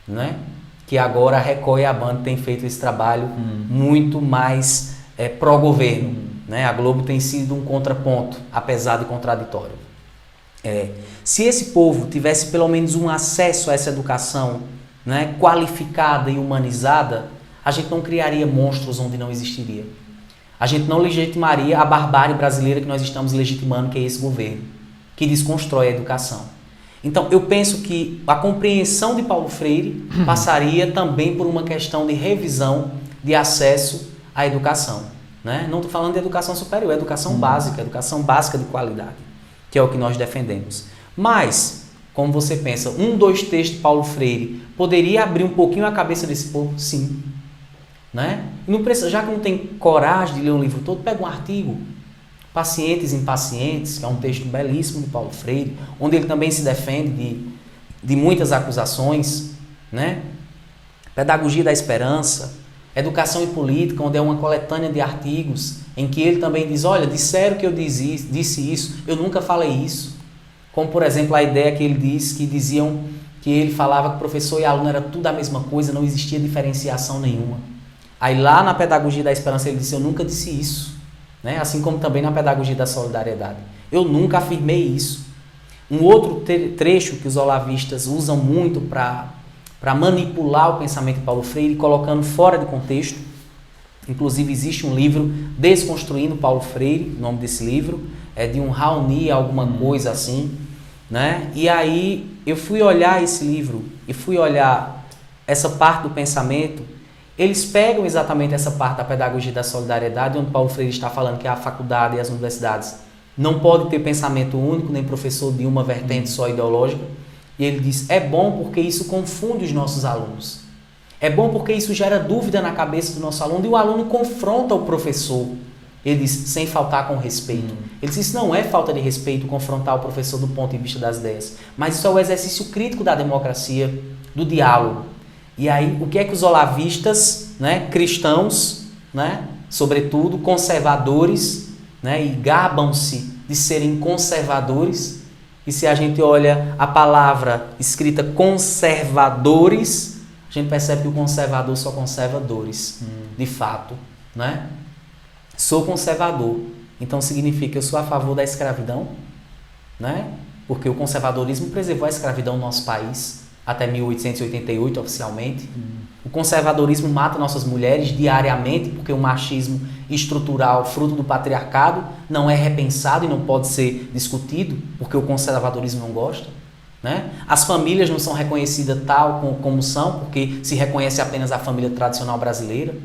né? Que agora a Record e a Band têm feito esse trabalho muito mais pró-governo, né? A Globo tem sido um contraponto, apesar de contraditório. Se esse povo tivesse pelo menos um acesso a essa educação, né, qualificada e humanizada, a gente não criaria monstros onde não existiria. A gente não legitimaria a barbárie brasileira que nós estamos legitimando, que é esse governo, que desconstrói a educação. Então, eu penso que a compreensão de Paulo Freire passaria também por uma questão de revisão de acesso à educação, né? Não estou falando de educação superior, é educação básica de qualidade, que é o que nós defendemos. Mas, como você pensa, 1, 2 textos de Paulo Freire poderia abrir um pouquinho a cabeça desse povo? Sim. Né? E não precisa, já que não tem coragem de ler um livro todo, pega um artigo, Pacientes e Impacientes, que é um texto belíssimo de Paulo Freire, onde ele também se defende de muitas acusações, né? Pedagogia da Esperança, Educação e Política, onde é uma coletânea de artigos em que ele também diz, olha, disseram que eu disse isso, eu nunca falei isso. Como, por exemplo, a ideia que ele diz que diziam que ele falava que professor e aluno era tudo a mesma coisa, não existia diferenciação nenhuma. Aí lá na Pedagogia da Esperança ele disse, eu nunca disse isso, né? Assim como também na Pedagogia da Solidariedade. Eu nunca afirmei isso. Um outro trecho que os olavistas usam muito para manipular o pensamento de Paulo Freire, colocando fora de contexto. Inclusive existe um livro, Desconstruindo Paulo Freire, o nome desse livro, é de um Raoni, alguma coisa assim, né? E aí eu fui olhar esse livro e fui olhar essa parte do pensamento. Eles pegam exatamente essa parte da Pedagogia da Solidariedade, onde Paulo Freire está falando que a faculdade e as universidades não podem ter pensamento único, nem professor de uma vertente só ideológica. E ele diz, é bom porque isso confunde os nossos alunos. É bom porque isso gera dúvida na cabeça do nosso aluno e o aluno confronta o professor. Ele diz, sem faltar com respeito. Ele diz, isso não é falta de respeito confrontar o professor do ponto de vista das ideias, mas isso é o exercício crítico da democracia, do diálogo. E aí, o que é que os olavistas, né, cristãos, né, sobretudo conservadores, né, e gabam-se de serem conservadores, e se a gente olha a palavra escrita conservadores, a gente percebe que o conservador só conserva dores, de fato, né? Sou conservador, então significa que eu sou a favor da escravidão, né? Porque o conservadorismo preservou a escravidão no nosso país até 1888 oficialmente. O conservadorismo mata nossas mulheres diariamente porque o machismo estrutural, fruto do patriarcado, não é repensado e não pode ser discutido porque o conservadorismo não gosta, né? As famílias não são reconhecidas tal como são porque se reconhece apenas a família tradicional brasileira,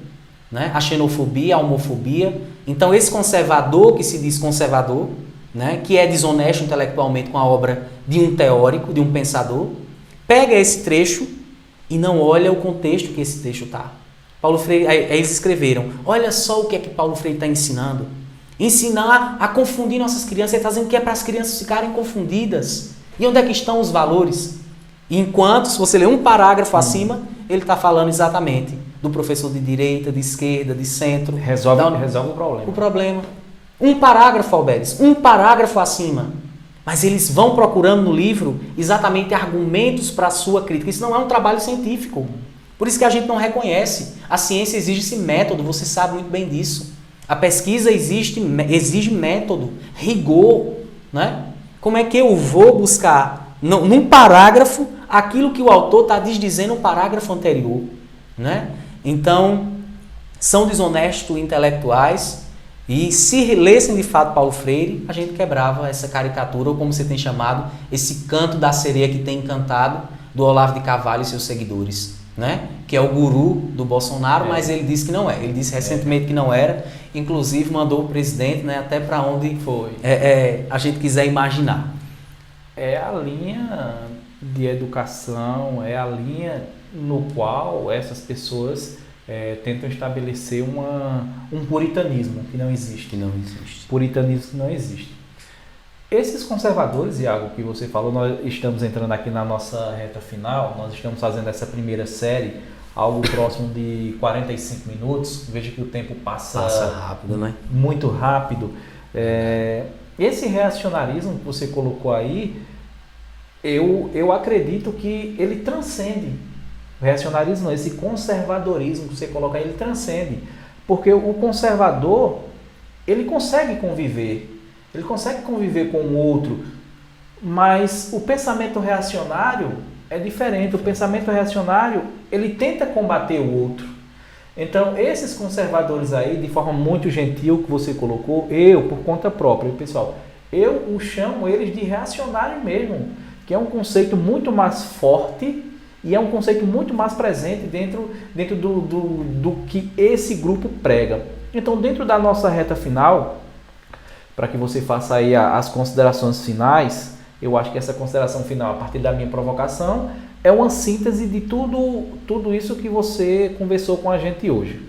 né? A xenofobia, a homofobia. Então esse conservador que se diz conservador, né, que é desonesto intelectualmente com a obra de um teórico, de um pensador, pega esse trecho e não olha o contexto que esse texto está. Paulo Freire, aí eles escreveram, olha só o que é que Paulo Freire está ensinando. Ensinar a confundir nossas crianças, ele está dizendo que é para as crianças ficarem confundidas. E onde é que estão os valores? Enquanto, se você ler um parágrafo acima, ele está falando exatamente do professor de direita, de esquerda, de centro. Resolve o problema. O problema. Um parágrafo, Alberes, um parágrafo acima. Mas eles vão procurando no livro exatamente argumentos para a sua crítica. Isso não é um trabalho científico. Por isso que a gente não reconhece. A ciência exige esse método, você sabe muito bem disso. A pesquisa exige método, rigor, né? Como é que eu vou buscar num parágrafo aquilo que o autor está desdizendo no parágrafo anterior, né? Então, são desonestos intelectuais e se lessem de fato Paulo Freire, a gente quebrava essa caricatura, ou como você tem chamado, esse canto da sereia que tem encantado do Olavo de Carvalho e seus seguidores, né? Que é o guru do Bolsonaro, mas ele disse que não é. Ele disse recentemente que não era, inclusive mandou o presidente, né, até para onde foi. A gente quiser imaginar. É a linha de educação, é a linha no qual essas pessoas tentam estabelecer um puritanismo que não existe. Puritanismo que não existe. Esses conservadores, Iago, que você falou, nós estamos entrando aqui na nossa reta final, nós estamos fazendo essa primeira série, algo próximo de 45 minutos, veja que o tempo passa rápido, né? Muito rápido. Esse reacionarismo que você colocou aí, eu acredito que ele transcende. O reacionarismo, esse conservadorismo que você coloca aí, ele transcende. Porque o conservador, ele consegue conviver com o outro, mas o pensamento reacionário é diferente. O pensamento reacionário, ele tenta combater o outro. Então, esses conservadores aí, de forma muito gentil que você colocou, por conta própria, pessoal, eu chamo eles de reacionário mesmo, que é um conceito muito mais forte e é um conceito muito mais presente dentro do que esse grupo prega. Então, dentro da nossa reta final, para que você faça aí as considerações finais, eu acho que essa consideração final, a partir da minha provocação, é uma síntese de tudo isso que você conversou com a gente hoje.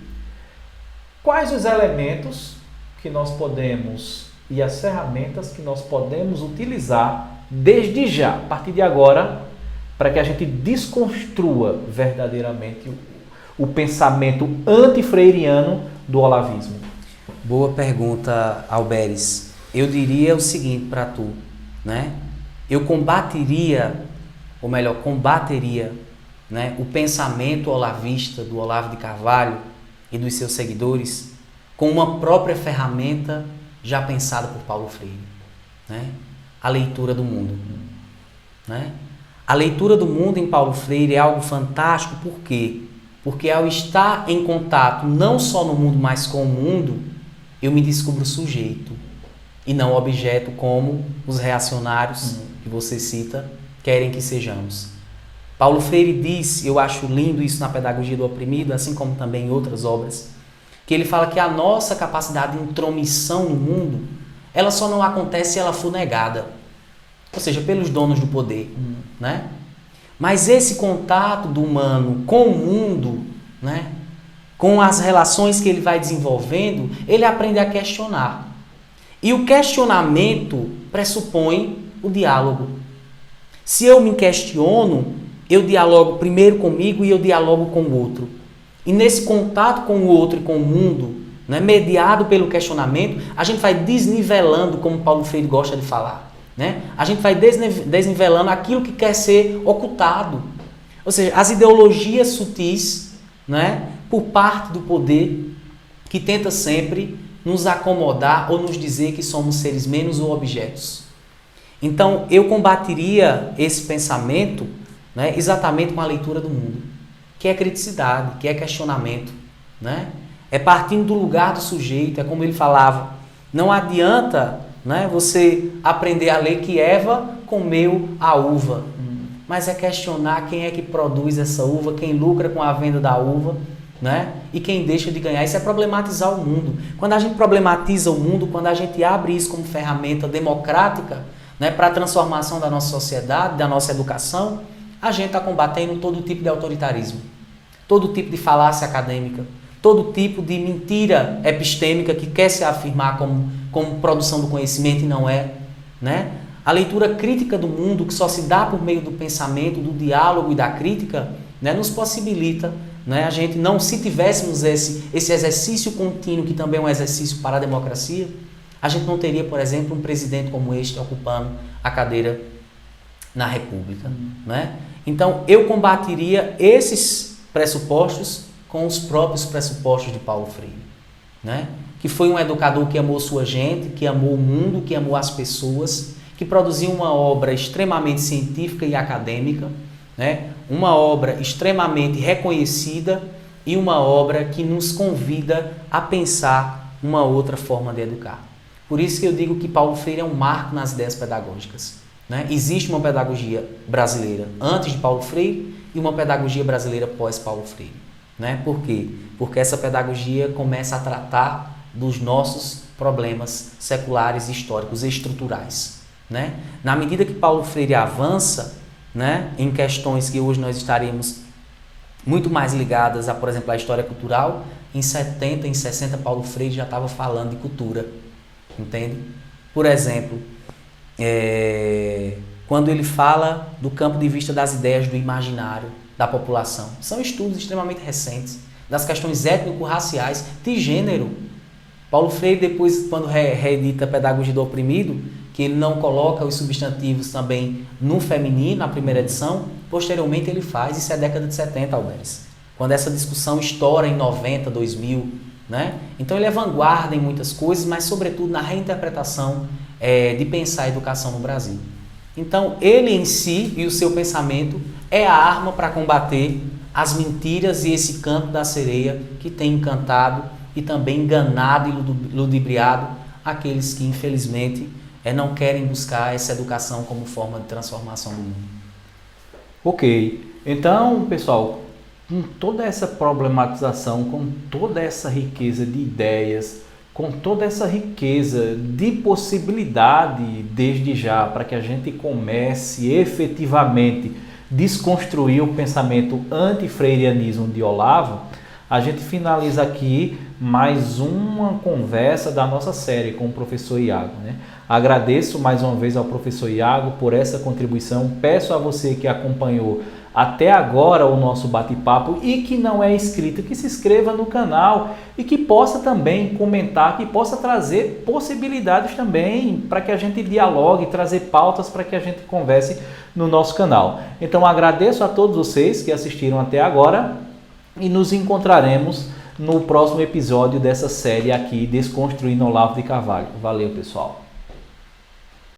Quais os elementos que nós podemos e as ferramentas que nós podemos utilizar desde já, a partir de agora, para que a gente desconstrua verdadeiramente o pensamento antifreiriano do olavismo? Boa pergunta, Alberes. Eu diria o seguinte para tu, né? Eu combateria ou melhor, combateria, né, o pensamento olavista do Olavo de Carvalho e dos seus seguidores com uma própria ferramenta já pensada por Paulo Freire, né? A leitura do mundo, né? A leitura do mundo em Paulo Freire é algo fantástico, por quê? Porque ao estar em contato não só no mundo, mas com o mundo, eu me descubro sujeito e não objeto, como os reacionários que você cita querem que sejamos. Paulo Freire diz, eu acho lindo isso na Pedagogia do Oprimido, assim como também em outras obras, que ele fala que a nossa capacidade de intromissão no mundo, ela só não acontece se ela for negada, ou seja, pelos donos do poder, né? Mas esse contato do humano com o mundo, né, com as relações que ele vai desenvolvendo, ele aprende a questionar. E o questionamento pressupõe o diálogo. Se eu me questiono, eu dialogo primeiro comigo e eu dialogo com o outro. E nesse contato com o outro e com o mundo, né, mediado pelo questionamento, a gente vai desnivelando, como Paulo Freire gosta de falar. Né? A gente vai desnivelando aquilo que quer ser ocultado. Ou seja, as ideologias sutis, né, por parte do poder, que tenta sempre nos acomodar ou nos dizer que somos seres menos ou objetos. Então, eu combateria esse pensamento, né, exatamente com a leitura do mundo, que é criticidade, que é questionamento, né? É partindo do lugar do sujeito, é como ele falava, não adianta, né, você aprender a ler que Eva comeu a uva, mas é questionar quem é que produz essa uva, quem lucra com a venda da uva, né, e quem deixa de ganhar. Isso é problematizar o mundo. Quando a gente problematiza o mundo, quando a gente abre isso como ferramenta democrática, né, para a transformação da nossa sociedade, da nossa educação, a gente está combatendo todo tipo de autoritarismo, todo tipo de falácia acadêmica, todo tipo de mentira epistêmica que quer se afirmar como produção do conhecimento e não é, né? A leitura crítica do mundo, que só se dá por meio do pensamento, do diálogo e da crítica, né, nos possibilita, né, a gente não, se tivéssemos esse exercício contínuo, que também é um exercício para a democracia, a gente não teria, por exemplo, um presidente como este ocupando a cadeira na República, né? Então, eu combateria esses pressupostos com os próprios pressupostos de Paulo Freire, né? Que foi um educador que amou sua gente, que amou o mundo, que amou as pessoas, que produziu uma obra extremamente científica e acadêmica, né? Uma obra extremamente reconhecida e uma obra que nos convida a pensar uma outra forma de educar. Por isso que eu digo que Paulo Freire é um marco nas ideias pedagógicas, né? Existe uma pedagogia brasileira antes de Paulo Freire e uma pedagogia brasileira pós Paulo Freire, né? Por quê? Porque essa pedagogia começa a tratar dos nossos problemas seculares, históricos e estruturais, né? Na medida que Paulo Freire avança, né, em questões que hoje nós estaremos muito mais ligadas a, por exemplo, a história cultural, em 70, em 60, Paulo Freire já estava falando de cultura, entende? Por exemplo, quando ele fala do campo de vista das ideias do imaginário da população, são estudos extremamente recentes, das questões étnico-raciais, de gênero. Paulo Freire, depois, quando reedita a Pedagogia do Oprimido, que ele não coloca os substantivos também no feminino, na primeira edição, posteriormente ele faz, isso é a década de 70, Alberes, quando essa discussão estoura em 90, 2000, né? Então ele é vanguarda em muitas coisas, mas sobretudo na reinterpretação de pensar a educação no Brasil. Então ele em si e o seu pensamento é a arma para combater as mentiras e esse canto da sereia que tem encantado e também enganado e ludibriado aqueles que infelizmente não querem buscar essa educação como forma de transformação do mundo. Ok, então pessoal, com toda essa problematização, com toda essa riqueza de ideias, com toda essa riqueza de possibilidade desde já para que a gente comece efetivamente desconstruir o pensamento anti-freirianismo de Olavo, a gente finaliza aqui mais uma conversa da nossa série com o professor Iago, né? Agradeço mais uma vez ao professor Iago por essa contribuição. Peço a você que acompanhou até agora o nosso bate-papo e que não é inscrito, que se inscreva no canal e que possa também comentar, que possa trazer possibilidades também para que a gente dialogue, trazer pautas para que a gente converse no nosso canal. Então agradeço a todos vocês que assistiram até agora e nos encontraremos no próximo episódio dessa série aqui, Desconstruindo Olavo de Carvalho. Valeu, pessoal!